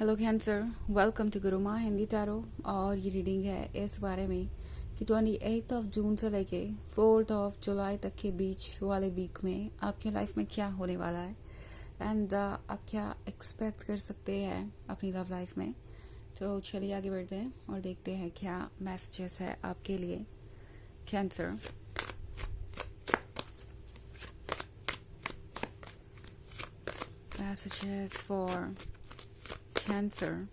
Hello cancer, welcome to Guruma Hindi tarot. और ये reading है इस बारे में कि 28 ऑफ जून से लेके 4 ऑफ जुलाई तक के बीच वाले वीक में आपके लाइफ में क्या होने वाला है एंड आप क्या एक्सपेक्ट कर सकते हैं अपनी लव लाइफ में। तो चलिए आगे बढ़ते हैं और देखते हैं क्या मैसेजेस है आपके लिए cancer. Messages for Cancer.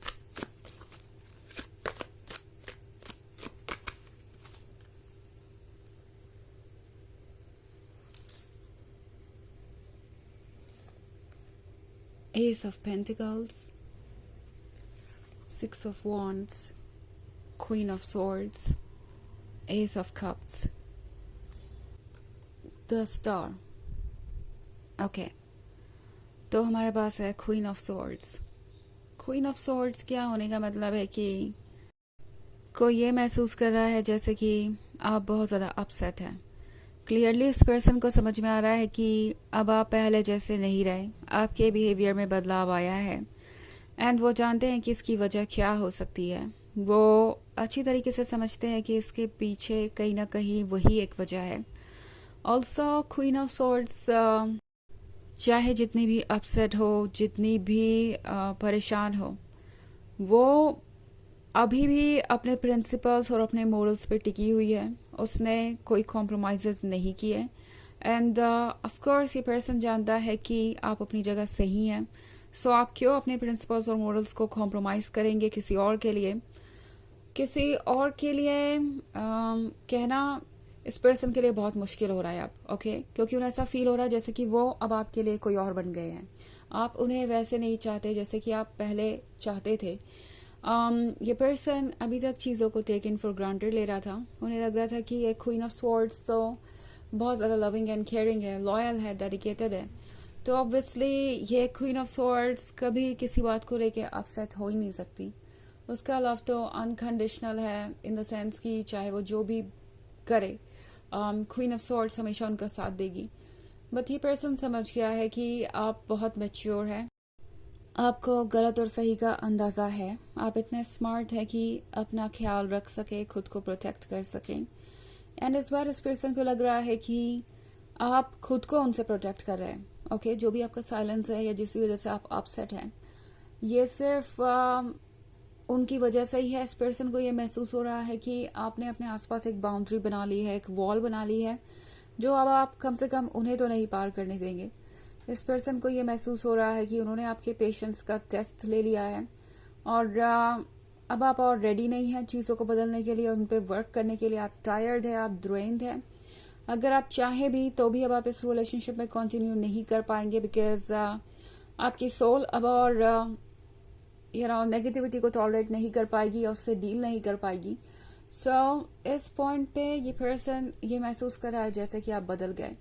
Ace of Pentacles, Six of Wands, Queen of Swords, Ace of Cups, The Star. Okay. तो हमारे पास है queen of swords. Queen of swords क्या होने का मतलब है कि कोई ये महसूस कर रहा है जैसे कि आप बहुत ज़्यादा अपसेट हैं। क्लियरली इस पर्सन को समझ में आ रहा है कि अब आप पहले जैसे नहीं रहे, आपके बिहेवियर में बदलाव आया है एंड वो जानते हैं कि इसकी वजह क्या हो सकती है। वो अच्छी तरीके से समझते हैं कि इसके पीछे कहीं ना कहीं वही एक वजह है। ऑल्सो क्वीन ऑफ सोर्ड्स चाहे जितनी भी अपसेट हो, जितनी भी परेशान हो, वो अभी भी अपने प्रिंसिपल्स और अपने मोरल्स पे टिकी हुई है। उसने कोई कॉम्प्रोमाइजेस नहीं किए एंड ऑफ कोर्स ये पर्सन जानता है कि आप अपनी जगह सही हैं। सो आप क्यों अपने प्रिंसिपल्स और मोरल्स को कॉम्प्रोमाइज करेंगे किसी और के लिए। किसी और के लिए कहना इस पर्सन के लिए बहुत मुश्किल हो रहा है अब। ओके, क्योंकि उन्हें ऐसा फील हो रहा है जैसे कि वो अब आपके लिए कोई और बन गए हैं। आप उन्हें वैसे नहीं चाहते जैसे कि आप पहले चाहते थे। ये पर्सन अभी तक चीज़ों को टेक इन फॉर ग्रांटेड ले रहा था। उन्हें लग रहा था कि ये क्वीन ऑफ स्वॉर्ड्स तो बहुत ज़्यादा लविंग एंड केयरिंग है, लॉयल है, डेडिकेटेड है। तो ऑब्वियसली ये क्वीन ऑफ स्वॉर्ड्स कभी किसी बात को लेके अपसेट हो ही नहीं सकती। उसका लव तो अनकंडीशनल है इन द सेंस कि चाहे वो जो भी करे, क्वीन ऑफ स्वॉर्ड्स हमेशा उनका साथ देगी। बट ये पर्सन समझ गया है कि आप बहुत मैच्योर हैं, आपको गलत और सही का अंदाज़ा है, आप इतने स्मार्ट हैं कि अपना ख्याल रख सके, खुद को प्रोटेक्ट कर सकें। एंड इस बार इस पर्सन को लग रहा है कि आप खुद को उनसे प्रोटेक्ट कर रहे हैं। ओके, जो भी आपका साइलेंस है या जिस वजह से आप अपसेट हैं, ये सिर्फ उनकी वजह से ही है। इस पर्सन को ये महसूस हो रहा है कि आपने अपने आसपास एक बाउंड्री बना ली है, एक वॉल बना ली है, जो अब आप कम से कम उन्हें तो नहीं पार करने देंगे। इस पर्सन को ये महसूस हो रहा है कि उन्होंने आपके पेशेंस का टेस्ट ले लिया है और अब आप और रेडी नहीं हैं चीज़ों को बदलने के लिए, उन पर वर्क करने के लिए। आप टायर्ड है, आप ड्रेन्ड है। अगर आप चाहें भी तो भी अब आप इस रिलेशनशिप में कंटिन्यू नहीं कर पाएंगे बिकॉज आपकी सोल अब और नेगेटिविटी को टॉलरेट नहीं कर पाएगी और उससे डील नहीं कर पाएगी। सो इस पॉइंट पे ये पर्सन ये महसूस कर रहा है जैसे कि आप बदल गए।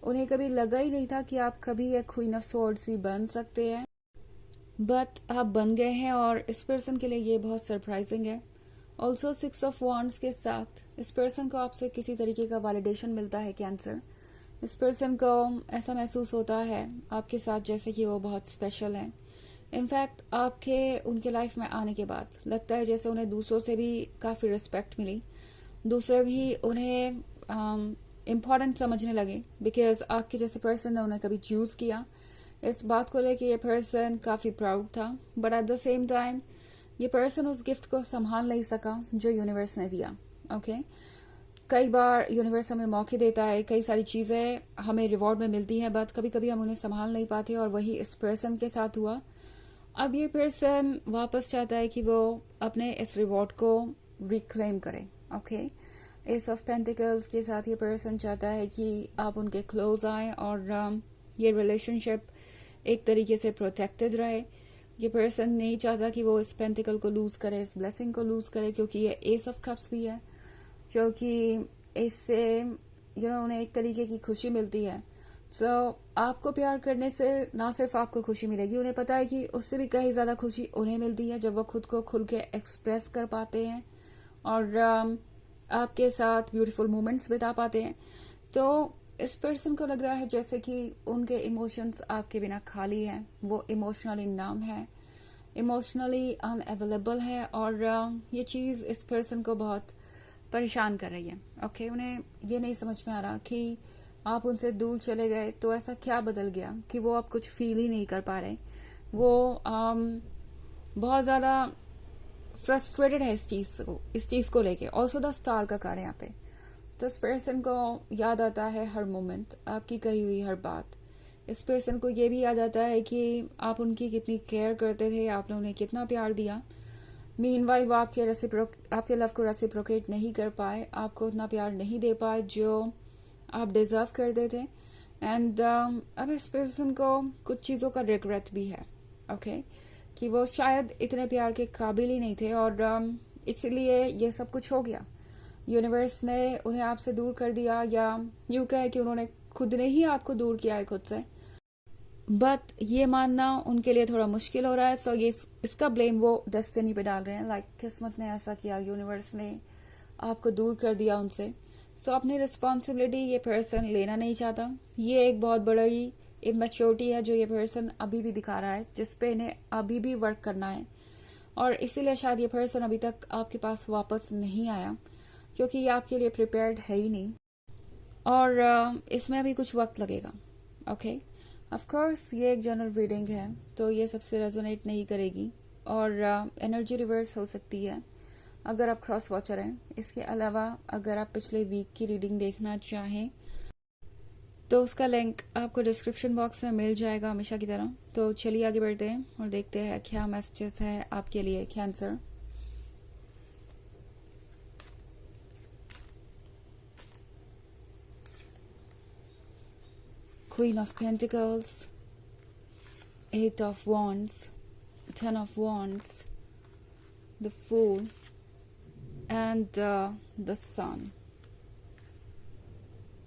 उन्हें कभी लगा ही नहीं था कि आप कभी एक क्वीन ऑफ स्वॉर्ड्स भी बन सकते हैं, बट आप बन गए हैं और इस पर्सन के लिए ये बहुत सरप्राइजिंग है। ऑल्सो 6 ऑफ वॉन्ड्स के साथ इस पर्सन को आपसे किसी तरीके का वैलिडेशन मिलता है कैंसर। इस पर्सन को ऐसा महसूस होता है आपके साथ जैसे कि वो बहुत स्पेशल है। इनफैक्ट आपके उनके लाइफ में आने के बाद लगता है जैसे उन्हें दूसरों से भी काफ़ी रिस्पेक्ट मिली, दूसरे भी उन्हें इम्पॉर्टेंट समझने लगे बिकॉज आपके जैसे पर्सन ने उन्हें कभी चूज़ किया। इस बात को लेके ये पर्सन काफ़ी प्राउड था, but at the same time ये पर्सन उस गिफ्ट को संभाल नहीं सका जो यूनिवर्स ने दिया। ओके, कई बार यूनिवर्स हमें मौके देता है, कई सारी चीज़ें हमें रिवॉर्ड में मिलती हैं, बट कभी कभी हम उन्हें संभाल नहीं पाते और वही इस पर्सन के साथ हुआ। अब ये पर्सन वापस चाहता है कि वो अपने इस रिवॉर्ड को रिक्लेम करे। ओके, एस ऑफ पेंटिकल्स के साथ ये पर्सन चाहता है कि आप उनके क्लोज आए और ये रिलेशनशिप एक तरीके से प्रोटेक्टेड रहे। ये पर्सन नहीं चाहता कि वो इस पेंटिकल को लूज करे, इस ब्लेसिंग को लूज करे, क्योंकि ये एस ऑफ कप्स भी है, क्योंकि इससे उन्हें एक तरीके की खुशी मिलती है। सो आपको प्यार करने से ना सिर्फ आपको खुशी मिलेगी, उन्हें पता है कि उससे भी कहीं ज़्यादा खुशी उन्हें मिलती है जब वो खुद को खुल के एक्सप्रेस कर पाते हैं और आपके साथ ब्यूटीफुल मोमेंट्स बिता पाते हैं। तो इस पर्सन को लग रहा है जैसे कि उनके इमोशंस आपके बिना खाली हैं, वो इमोशनली नम है इमोशनली अनअवेलेबल है और ये चीज़ इस पर्सन को बहुत परेशान कर रही है। ओके, उन्हें ये नहीं समझ में आ रहा कि आप उनसे दूर चले गए तो ऐसा क्या बदल गया कि वो आप कुछ फील ही नहीं कर पा रहे। वो बहुत ज़्यादा फ्रस्ट्रेटेड है इस चीज़ को लेके। ऑल्सो द स्टार का कार्ड यहाँ पे, तो इस पर्सन को याद आता है हर मोमेंट, आपकी कही हुई हर बात। इस पर्सन को ये भी याद आता है कि आप उनकी कितनी केयर करते थे, आपने उन्हें कितना प्यार दिया। मीनवाइल वो आपके लव को रेसिप्रोकेट नहीं कर पाए, आपको उतना प्यार नहीं दे पाए जो आप डिजर्व करते थे। एंड अब इस पर्सन को कुछ चीज़ों का रिग्रेट भी है। ओके, कि वो शायद इतने प्यार के काबिल ही नहीं थे और इसलिए ये सब कुछ हो गया। यूनिवर्स ने उन्हें आपसे दूर कर दिया, या यूं कहे कि उन्होंने खुद ने ही आपको दूर किया है खुद से। बट ये मानना उनके लिए थोड़ा मुश्किल हो रहा है। सो ये इसका ब्लेम वो डेस्टिनी पे डाल रहे हैं, लाइक किस्मत ने ऐसा किया, यूनिवर्स ने आपको दूर कर दिया उनसे। सो अपनी रिस्पॉन्सिबिलिटी ये पर्सन लेना नहीं चाहता। ये एक बहुत बड़ी इमेच्योरिटी है जो ये पर्सन अभी भी दिखा रहा है, जिसपे इन्हें अभी भी वर्क करना है। और इसीलिए शायद ये पर्सन अभी तक आपके पास वापस नहीं आया, क्योंकि ये आपके लिए प्रिपेयर्ड है ही नहीं। और इसमें अभी कुछ वक्त लगेगा। ओके, ऑफ कोर्स ये एक जनरल रीडिंग है, तो ये सबसे रेजोनेट नहीं करेगी और एनर्जी रिवर्स हो सकती है अगर आप क्रॉस वॉचर हैं। इसके अलावा अगर आप पिछले वीक की रीडिंग देखना चाहें तो उसका लिंक आपको डिस्क्रिप्शन बॉक्स में मिल जाएगा हमेशा की तरह। तो चलिए आगे बढ़ते हैं और देखते हैं क्या मैसेजेस है आपके लिए cancer. Queen of Pentacles, Eight of Wands, Ten of Wands, the Fool, and the Sun.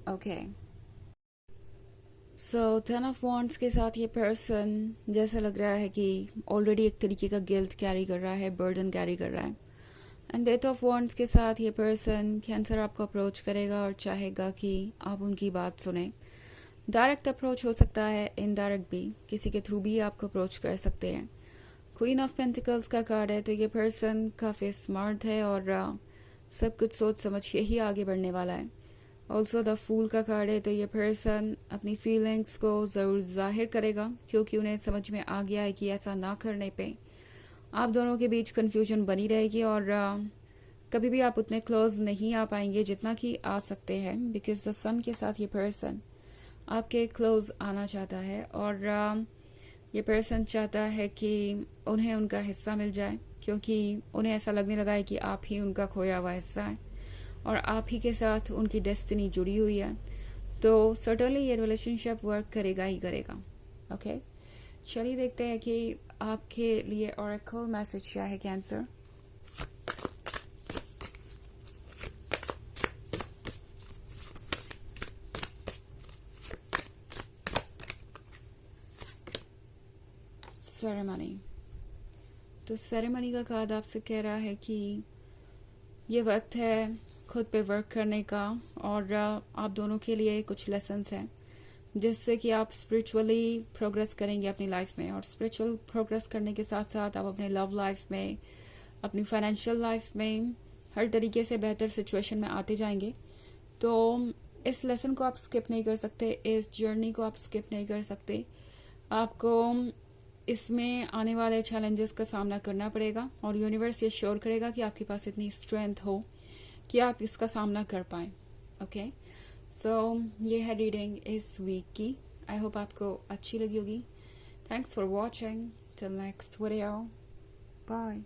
Okay. So Ten of Wands के साथ ये पर्सन जैसा लग रहा है कि ऑलरेडी एक तरीके का गिल्ट कैरी कर रहा है, बर्डन कैरी कर रहा है। एंड एट ऑफ वॉन्ड्स के साथ ये पर्सन कैंसर आपको अप्रोच करेगा और चाहेगा कि आप उनकी बात सुने। डायरेक्ट अप्रोच हो सकता है, इनडायरेक्ट भी, किसी के थ्रू भी आपको अप्रोच कर सकते हैं। क्वीन ऑफ पेंटिकल्स का कार्ड है, तो ये पर्सन काफ़ी स्मार्ट है और सब कुछ सोच समझ के ही आगे बढ़ने वाला है। ऑल्सो द फूल का कार्ड है, तो ये पर्सन अपनी फीलिंग्स को ज़रूर जाहिर करेगा, क्योंकि उन्हें समझ में आ गया है कि ऐसा ना करने पे आप दोनों के बीच कन्फ्यूजन बनी रहेगी और कभी भी आप उतने क्लोज नहीं आ पाएंगे जितना कि आ सकते हैं। बिकॉज द सन के साथ ये पर्सन आपके क्लोज आना चाहता है और ये पर्सन चाहता है कि उन्हें उनका हिस्सा मिल जाए, क्योंकि उन्हें ऐसा लगने लगा है कि आप ही उनका खोया हुआ हिस्सा है और आप ही के साथ उनकी डेस्टिनी जुड़ी हुई है। तो सर्टनली ये रिलेशनशिप वर्क करेगा ही करेगा। ओके, चलिए देखते हैं कि आपके लिए ऑरेकल मैसेज क्या है कैंसर। सेरेमनी, तो सेरेमनी का कार्ड आपसे कह रहा है कि ये वक्त है खुद पे वर्क करने का और आप दोनों के लिए कुछ लेसन्स हैं जिससे कि आप स्पिरिचुअली प्रोग्रेस करेंगे अपनी लाइफ में। और स्पिरिचुअल प्रोग्रेस करने के साथ साथ आप अपने लव लाइफ में, अपनी फाइनेंशियल लाइफ में हर तरीके से बेहतर सिचुएशन में आते जाएंगे। तो इस लेसन को आप स्किप नहीं कर सकते, इस जर्नी को आप स्किप नहीं कर सकते। आपको इसमें आने वाले चैलेंजेस का सामना करना पड़ेगा और यूनिवर्स ये श्योर करेगा कि आपके पास इतनी स्ट्रेंथ हो कि आप इसका सामना कर पाएं। ओके, सो ये है रीडिंग इस वीक की। आई होप आपको अच्छी लगी होगी। Thanks for watching, till next video, bye.